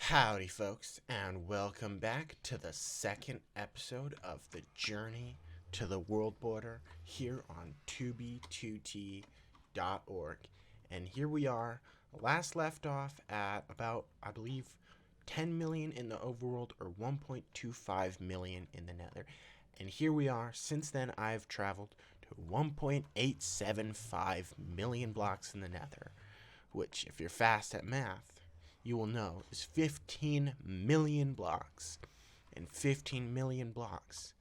Howdy, folks, and welcome back to the second episode of the Journey to the World Border here on tubi2t.org. And here we are, last left off at about, I believe, 10 million in the overworld or 1.25 million in the nether. And here we are, since then I've traveled to 1.875 million blocks in the nether, which, if you're fast at math, you will know is 15 million blocks, and 15 million blocks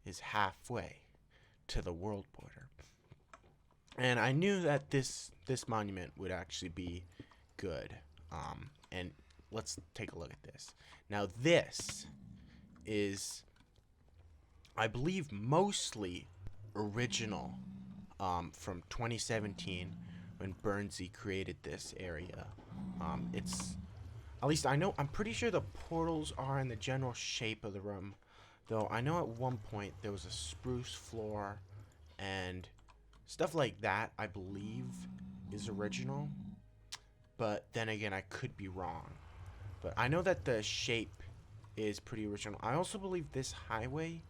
is halfway to the world border. And I knew that this monument would actually be good. And let's take a look at this. Now this is, I believe, mostly original from 2017 when Burnsy created this area. It's, at least I know, I'm pretty sure the portals are in the general shape of the room. Though I know at one point there was a spruce floor and stuff like that, I believe, is original. But then again, I could be wrong. But I know that the shape is pretty original. I also believe this highway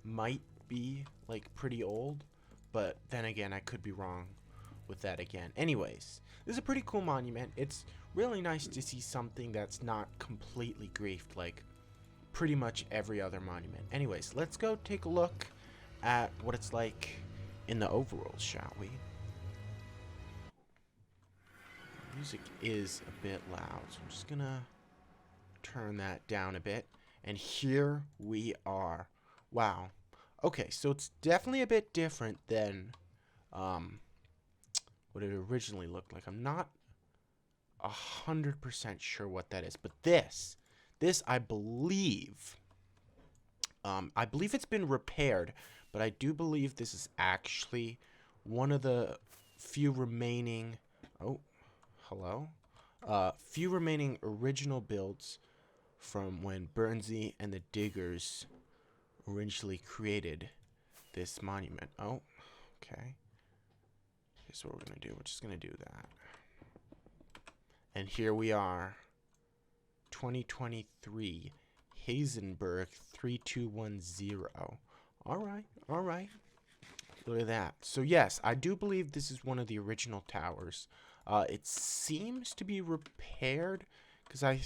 might be, like, pretty old. But then again, I could be wrong with that again. Anyways, this is a pretty cool monument. It's really nice to see something that's not completely griefed like pretty much every other monument. Anyways, let's go take a look at what it's like in the overworld, shall we? Music is a bit loud, so I'm just gonna turn that down a bit. And here we are. Wow. Okay, so it's definitely a bit different than what it originally looked like. I'm not 100% sure what that is, but this I believe it's been repaired, but I do believe this is actually one of the few remaining few remaining original builds from when Burnsy and the Diggers originally created this monument. Oh, okay. Here's what we're gonna do. We're just gonna do that. And here we are, 2023, Hazenberg 3210. All right. Look at that. So yes, I do believe this is one of the original towers. It seems to be repaired because I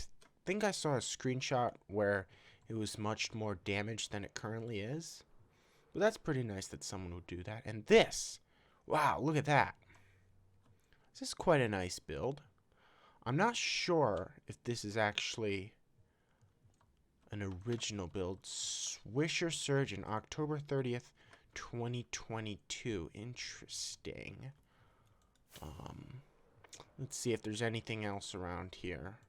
think I saw a screenshot where it was much more damaged than it currently is. But that's pretty nice that someone would do that. And this, wow, look at that. This is quite a nice build. I'm not sure if this is actually an original build. Swisher Surge in October 30th, 2022. Interesting. Let's see if there's anything else around here.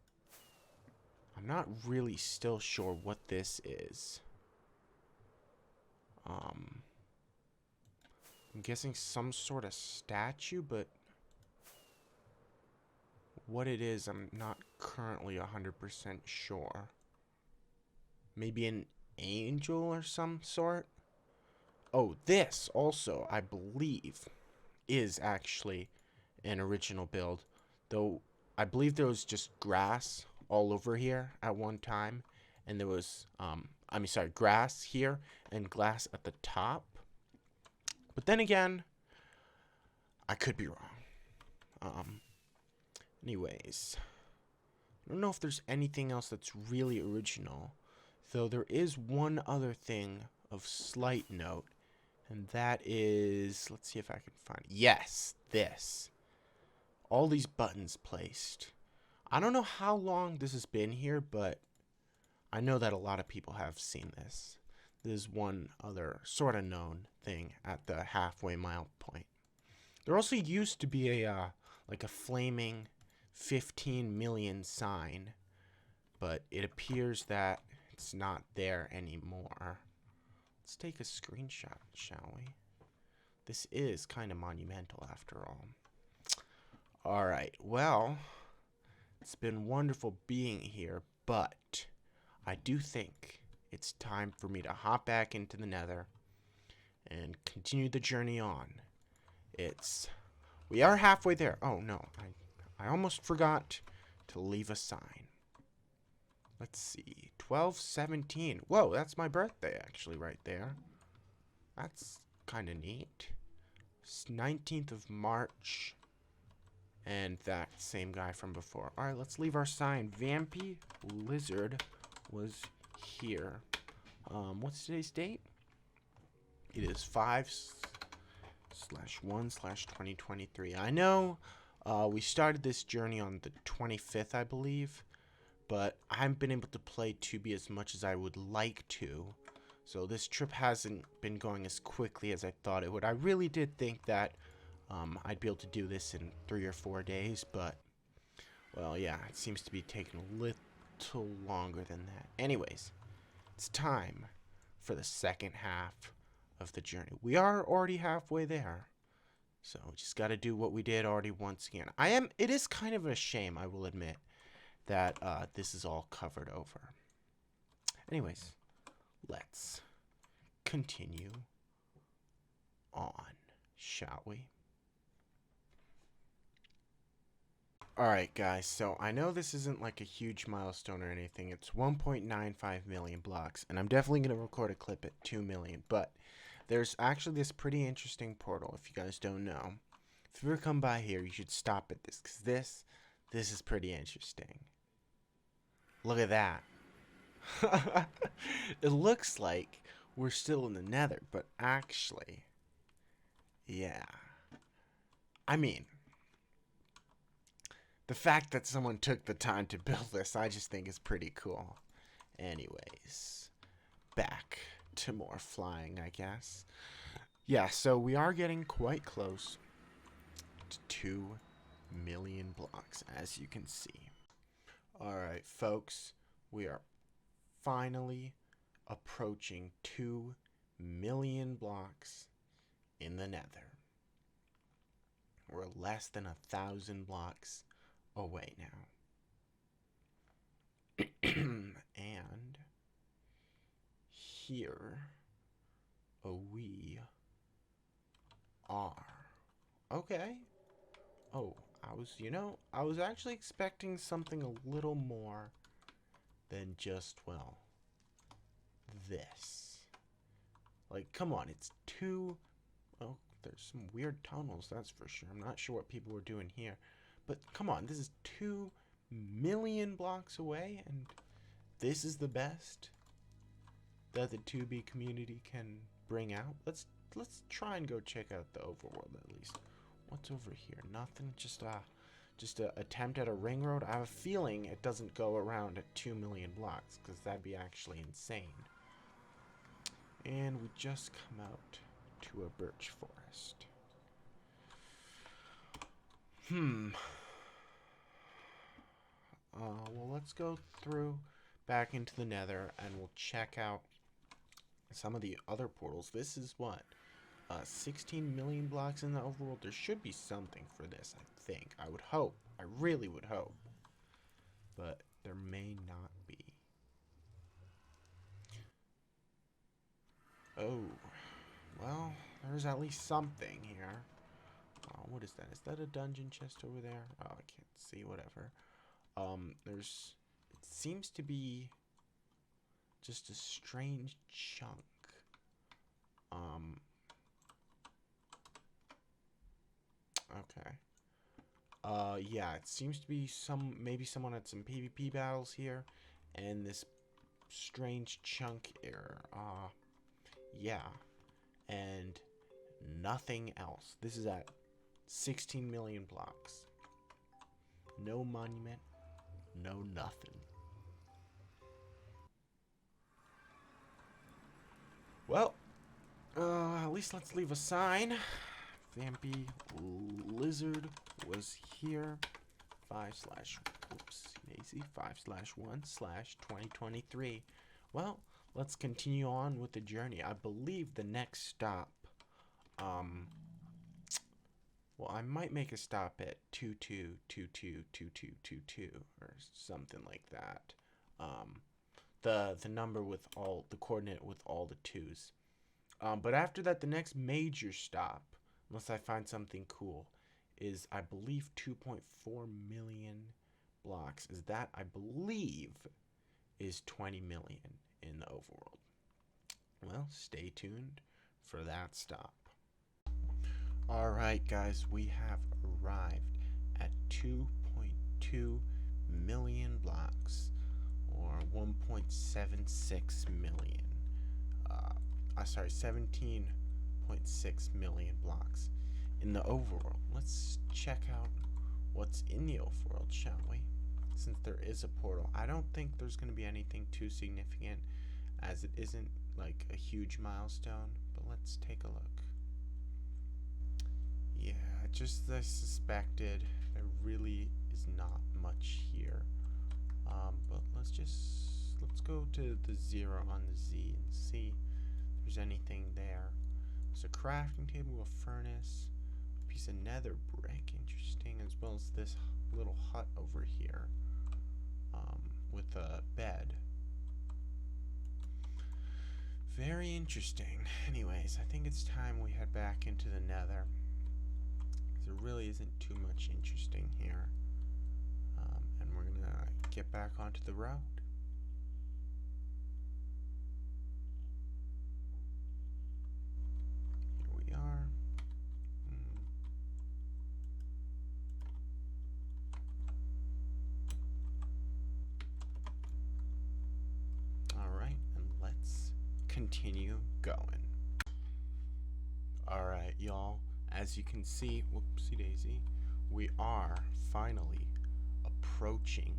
I'm not really still sure what this is. I'm guessing some sort of statue, but what it is, I'm not currently 100% sure. Maybe an angel or some sort? Oh, this also, I believe, is actually an original build. Though, I believe there was just grass all over here at one time. And there was, grass here and glass at the top. But then again, I could be wrong. Anyways, I don't know if there's anything else that's really original, though there is one other thing of slight note, and that is, let's see if I can find, yes, this. All these buttons placed. I don't know how long this has been here, but I know that a lot of people have seen this. There's one other sort of known thing at the halfway mile point. There also used to be a flaming 15 million sign, but it appears that it's not there anymore. Let's take a screenshot, shall we? This is kind of monumental after all. Alright, well, it's been wonderful being here, but I do think it's time for me to hop back into the nether and continue the journey on. We are halfway there. Oh no, I almost forgot to leave a sign. Let's see. 12/17. Whoa, that's my birthday, actually, right there. That's kind of neat. It's 19th of March. And that same guy from before. Alright, let's leave our sign. Vampy Lizard was here. What's today's date? It is 5/1/2023. I know we started this journey on the 25th, I believe. But I haven't been able to play 2B as much as I would like to. So this trip hasn't been going as quickly as I thought it would. I really did think that I'd be able to do this in 3 or 4 days, but, well, yeah, it seems to be taking a little longer than that. Anyways, it's time for the second half of the journey. We are already halfway there, so we just got to do what we did already once again. It is kind of a shame, I will admit, that this is all covered over. Anyways, let's continue on, shall we? Alright guys, so I know this isn't like a huge milestone or anything. It's 1.95 million blocks, and I'm definitely going to record a clip at 2 million, but there's actually this pretty interesting portal, if you guys don't know. If you ever come by here, you should stop at this, because this is pretty interesting. Look at that. It looks like we're still in the Nether, but actually, yeah. I mean, the fact that someone took the time to build this, I just think is pretty cool. Anyways, back to more flying, I guess. Yeah, so we are getting quite close to 2 million blocks, as you can see. Alright, folks, we are finally approaching 2 million blocks in the Nether. We're less than 1,000 blocks away now. And here we are. Okay. Oh, I was actually expecting something a little more than just, well, this. Like, come on, it's oh, there's some weird tunnels, that's for sure. I'm not sure what people were doing here. But come on, this is 2 million blocks away, and this is the best that the 2B community can bring out. Let's try and go check out the overworld at least. What's over here? Nothing. Just a attempt at a ring road. I have a feeling it doesn't go around at 2 million blocks, because that'd be actually insane. And we just come out to a birch forest. Well, let's go through back into the Nether, and we'll check out some of the other portals. This is what? 16 million blocks in the overworld. There should be something for this, I think. I would hope. I really would hope. But there may not be. Oh. Well, there's at least something here. What is that? Is that a dungeon chest over there? Oh, I can't see. Whatever. It seems to be just a strange chunk. Okay. Yeah, it seems to be maybe someone had some PvP battles here, and this strange chunk error. Yeah. And nothing else. This is at 16 million blocks. No monument, no nothing. Well, at least let's leave a sign. Vampy Lizard was here. 5/1/2023. Well, let's continue on with the journey. I believe the next stop, well, I might make a stop at 22222222 or something like that. The number with the coordinate with all the twos. But after that, the next major stop, unless I find something cool, is, I believe, 2.4 million blocks. That, I believe, is 20 million in the overworld. Well, stay tuned for that stop. Alright guys, we have arrived at 2.2 million blocks, or 1.76 million. 17.6 million blocks in the overworld. Let's check out what's in the overworld, shall we? Since there is a portal, I don't think there's going to be anything too significant, as it isn't like a huge milestone, but let's take a look. Yeah, just as I suspected, there really is not much here. But let's go to the 0 on the Z and see if there's anything there. There's a crafting table, a furnace, a piece of nether brick, interesting, as well as this little hut over here, with a bed. Very interesting. Anyways, I think it's time we head back into the nether. There really isn't too much interesting here. And we're gonna get back onto the road. Here we are. Alright, and let's continue going. Alright, y'all. As you can see, whoopsie daisy, we are finally approaching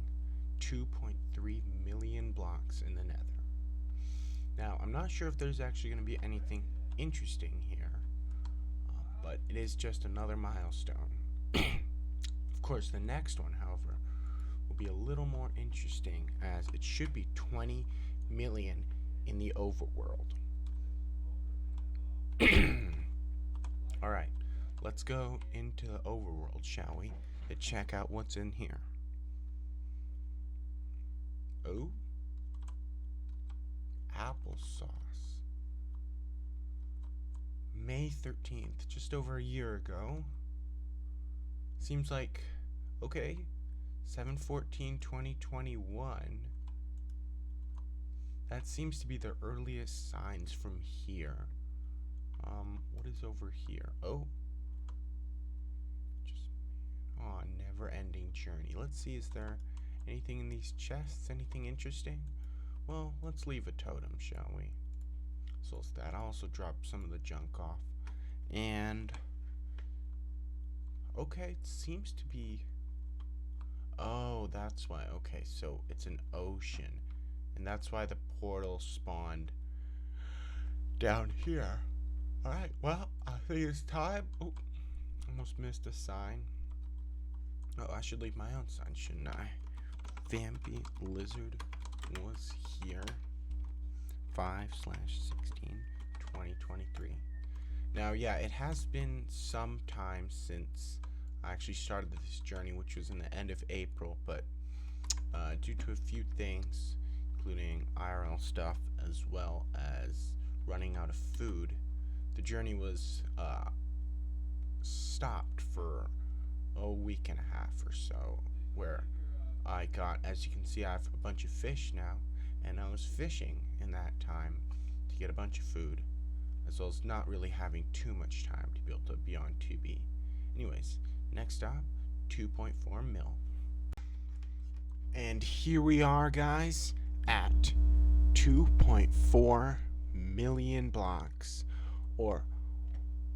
2.3 million blocks in the nether. Now, I'm not sure if there's actually going to be anything interesting here, but it is just another milestone. Of course, the next one, however, will be a little more interesting, as it should be 20 million in the overworld. Alright, let's go into the overworld, shall we, to check out what's in here. Oh, applesauce. May 13th, just over a year ago. Seems like, okay, 7/14/2021. That seems to be the earliest signs from here. What is over here? Oh, never-ending journey. Let's see, is there anything in these chests? Anything interesting? Well, let's leave a totem, shall we? So it's that. I'll also drop some of the junk off. And okay, it seems to be. Oh, that's why. Okay, so it's an ocean, and that's why the portal spawned down here. Alright, well, I think it's time. Oh, almost missed a sign. Oh, I should leave my own sign, shouldn't I? Vampy Lizard was here. 5/16/2023. Now, yeah, it has been some time since I actually started this journey, which was in the end of April, but due to a few things, including IRL stuff, as well as running out of food, the journey was stopped for a week and a half or so, where I got, as you can see, I have a bunch of fish now, and I was fishing in that time to get a bunch of food, as well as not really having too much time to be able to be on 2B. Anyways, next stop, 2.4 mil. And here we are, guys, at 2.4 million blocks, or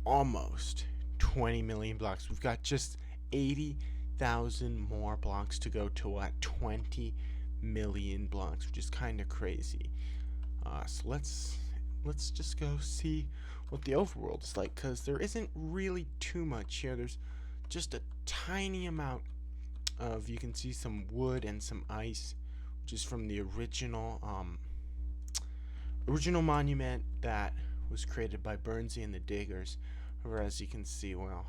almost 20 million blocks. We've got just 80,000 more blocks to go to what, 20 million blocks, which is kind of crazy. So let's just go see what the overworld is like, because there isn't really too much here. There's just a tiny amount of, you can see some wood and some ice, which is from the original monument that was created by Burnsy and the Diggers. However, as you can see, well,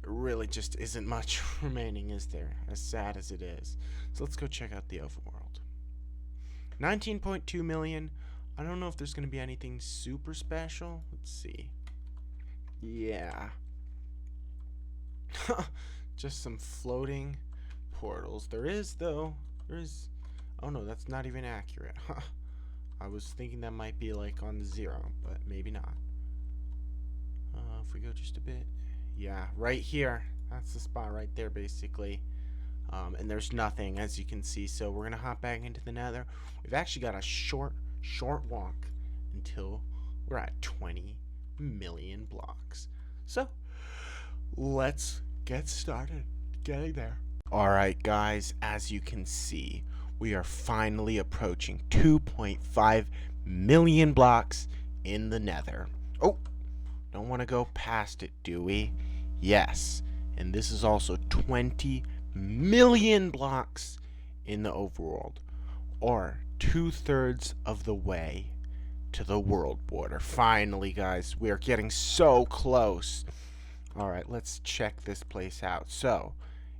there really just isn't much remaining, is there? As sad as it is. So let's go check out the overworld. 19.2 million. I don't know if there's going to be anything super special. Let's see. Yeah. Just some floating portals. There is, though. There is Oh no, that's not even accurate. I was thinking that might be like on the 0, but maybe not. If we go just a bit. Yeah, right here. That's the spot right there, basically. And there's nothing, as you can see. So we're going to hop back into the nether. We've actually got a short walk until we're at 20 million blocks. So let's get started getting there. Alright guys, as you can see, we are finally approaching 2.5 million blocks in the nether. Oh, don't want to go past it, do we? Yes, and this is also 20 million blocks in the overworld, or 2/3 of the way to the world border. Finally, guys, we are getting so close. Alright, let's check this place out. So,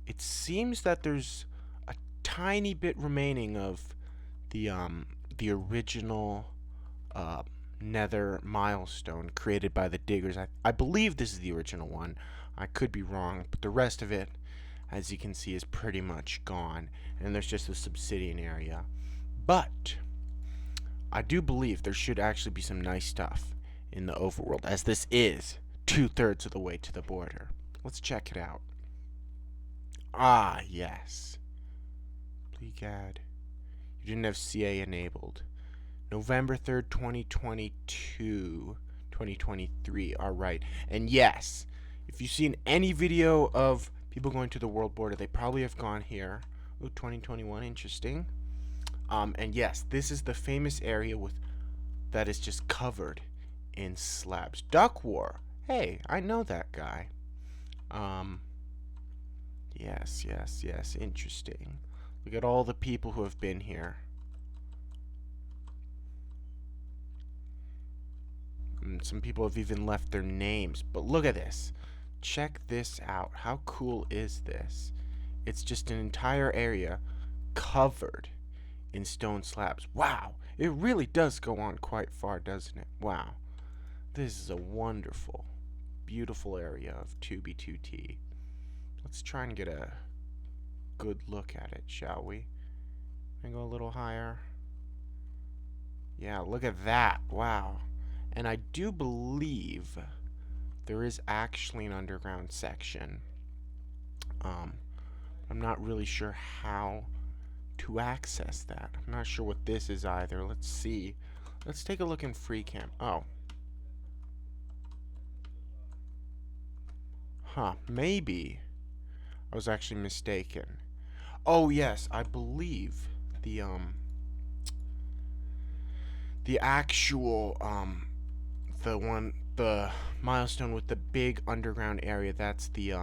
it seems that there's a tiny bit remaining of the original nether milestone created by the diggers. I believe this is the original one. I could be wrong, but the rest of it, as you can see, is pretty much gone, and there's just a obsidian area. But I do believe there should actually be some nice stuff in the overworld, as this is 2/3 of the way to the border. Let's check it out. Ah, yes. Plegad. You didn't have CA enabled. November 3rd, 2022. 2023. Alright. And yes, if you've seen any video of people going to the world border, they probably have gone here. Ooh, 2021. Interesting. And yes, this is the famous area that is just covered in slabs. Duck War. Hey, I know that guy. Yes. Interesting. Look at all the people who have been here. And some people have even left their names. But look at this. Check this out. How cool is this? It's just an entire area covered in stone slabs. Wow. It really does go on quite far, doesn't it? Wow. This is a wonderful, beautiful area of 2B2T. Let's try and get a good look at it, shall we? And go a little higher. Yeah, look at that. Wow. And I do believe there is actually an underground section. I'm not really sure how to access that. I'm not sure what this is either. Let's see. Let's take a look in FreeCam. Oh. Huh, maybe I was actually mistaken. Oh yes, I believe the actual the milestone with the big underground area, that's the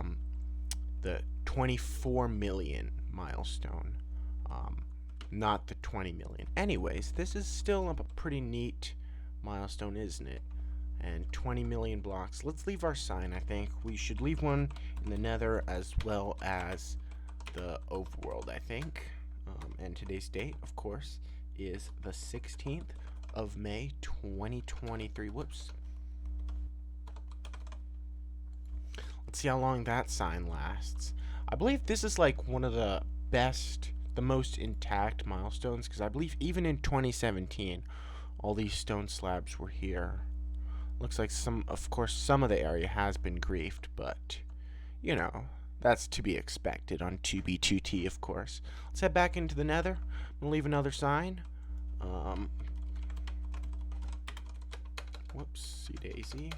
24 million milestone. Not the 20 million. Anyways, this is still a pretty neat milestone, isn't it? And 20 million blocks. Let's leave our sign, I think. We should leave one in the nether as well as the overworld, I think. And today's date, of course, is the 16th of May, 2023. Whoops. Let's see how long that sign lasts. I believe this is like one of the best, the most intact milestones, because I believe even in 2017, all these stone slabs were here. Looks like of course, some of the area has been griefed, but, you know, that's to be expected on 2B2T, of course. Let's head back into the nether. I'm gonna leave another sign. Whoopsie daisy.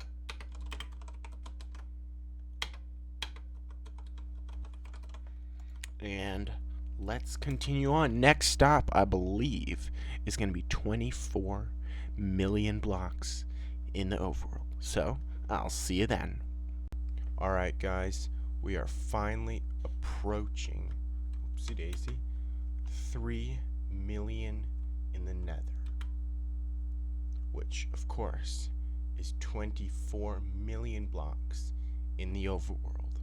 And let's continue on. Next stop, I believe, is going to be 24 million blocks in the overworld. So, I'll see you then. Alright guys, we are finally approaching, oopsie daisy, 3 million in the nether. Which, of course, is 24 million blocks in the overworld.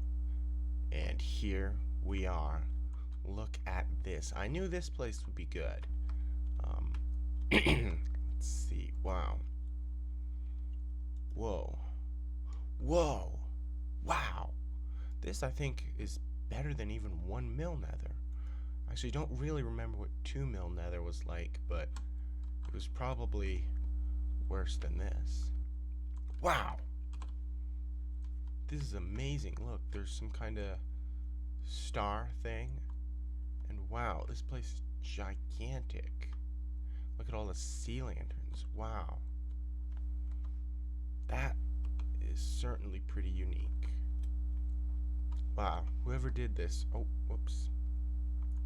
And here we are. Look at this. I knew this place would be good. Let's see. Wow. Whoa. Whoa. Wow. This, I think, is better than even 1 mil nether. Actually, don't really remember what 2 mil nether was like, but it was probably worse than this. Wow! This is amazing. Look, there's some kind of star thing. And wow, this place is gigantic. Look at all the sea lanterns. Wow. That is certainly pretty unique. Wow, whoever did this, oh, whoops,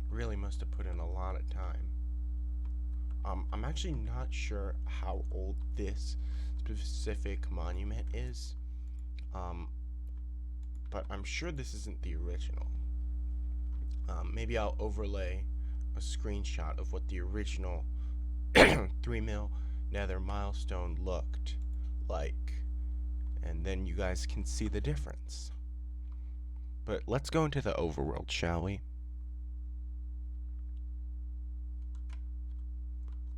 really must have put in a lot of time. I'm actually not sure how old this specific monument is, but I'm sure this isn't the original. Maybe I'll overlay a screenshot of what the original 3 mil nether milestone looked like, and then you guys can see the difference. But let's go into the overworld, shall we?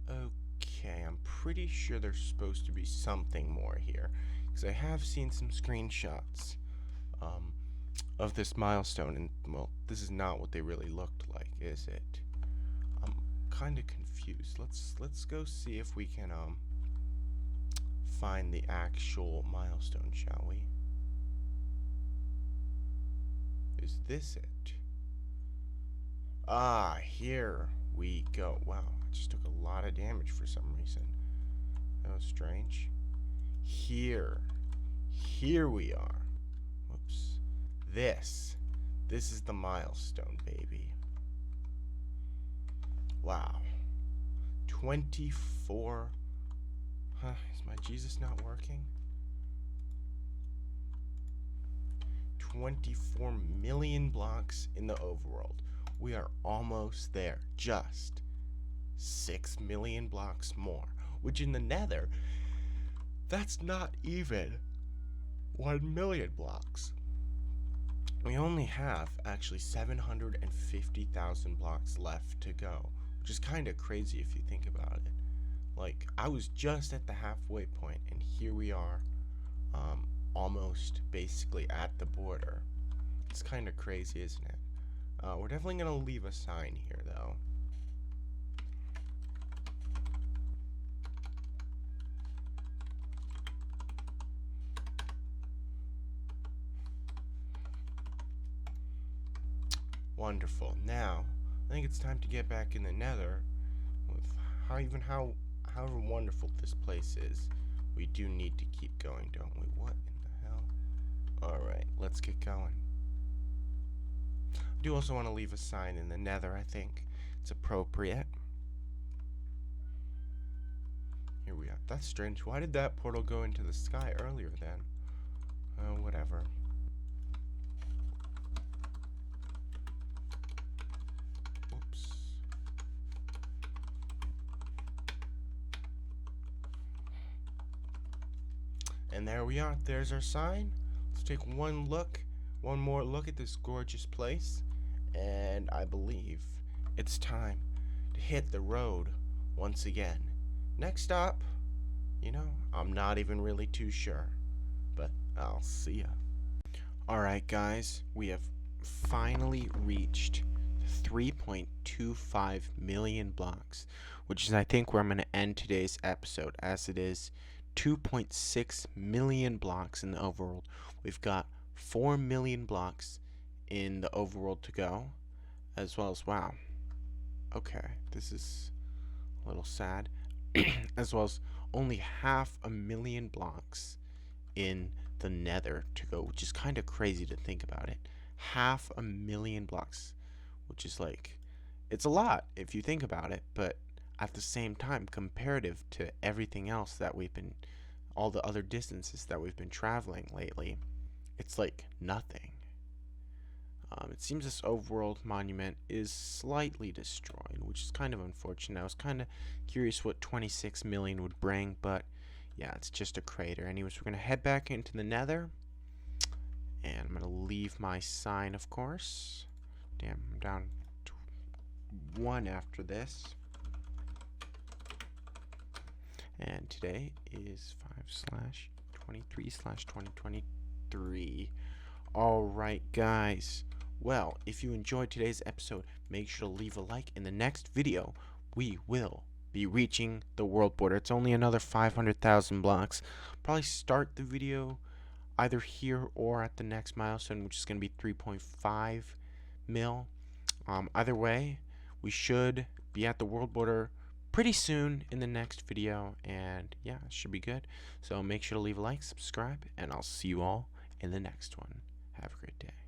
Okay, I'm pretty sure there's supposed to be something more here, because I have seen some screenshots of this milestone, and well, this is not what they really looked like, is it? I'm kind of confused. Let's go see if we can find the actual milestone, shall we? Is this it? Ah, here we go. Wow, I just took a lot of damage for some reason. That was strange. Here we are. Whoops. This is the milestone, baby. Wow. 24. Huh, is my Jesus not working? 24 million blocks in the overworld. We are almost there. Just 6 million blocks more. Which in the nether, that's not even 1 million blocks. We only have actually 750,000 blocks left to go, which is kind of crazy if you think about it. Like, I was just at the halfway point, and here we are, almost basically at the border. It's kind of crazy, isn't it? We're definitely going to leave a sign here, though. Wonderful. Now, I think it's time to get back in the nether. With however wonderful this place is, we do need to keep going, don't we? What in the hell? Alright, let's get going. I do also want to leave a sign in the nether, I think. It's appropriate. Here we are. That's strange. Why did that portal go into the sky earlier then? Whatever. Whoops. And there we are. There's our sign. Let's take one more look at this gorgeous place. And I believe it's time to hit the road once again. Next stop, I'm not even really too sure. But I'll see ya. Alright guys, we have finally reached 3.25 million blocks, which is I think where I'm going to end today's episode, as it is 2.6 million blocks in the overworld. We've got 4 million blocks in the overworld to go, as well as, wow, okay, this is a little sad, as well as only 500,000 blocks in the nether to go, which is kind of crazy to think about it. 500,000 blocks, which is like, it's a lot if you think about it, but at the same time, comparative to everything else that all the other distances that we've been traveling lately, it's like nothing. It seems this overworld monument is slightly destroyed, which is kind of unfortunate. I was kind of curious what 26 million would bring, but yeah, it's just a crater. Anyways, we're going to head back into the nether, and I'm going to leave my sign, of course. Damn, I'm down to 1 after this. And today is 5/23/2023. Alright guys, Well, if you enjoyed today's episode, make sure to leave a like. In the next video, we will be reaching the world border. It's only another 500,000 blocks. Probably start the video either here or at the next milestone, which is going to be 3.5 mil. Either way, we should be at the world border pretty soon in the next video, and yeah, it should be good. So make sure to leave a like, subscribe, and I'll see you all in the next one. Have a great day.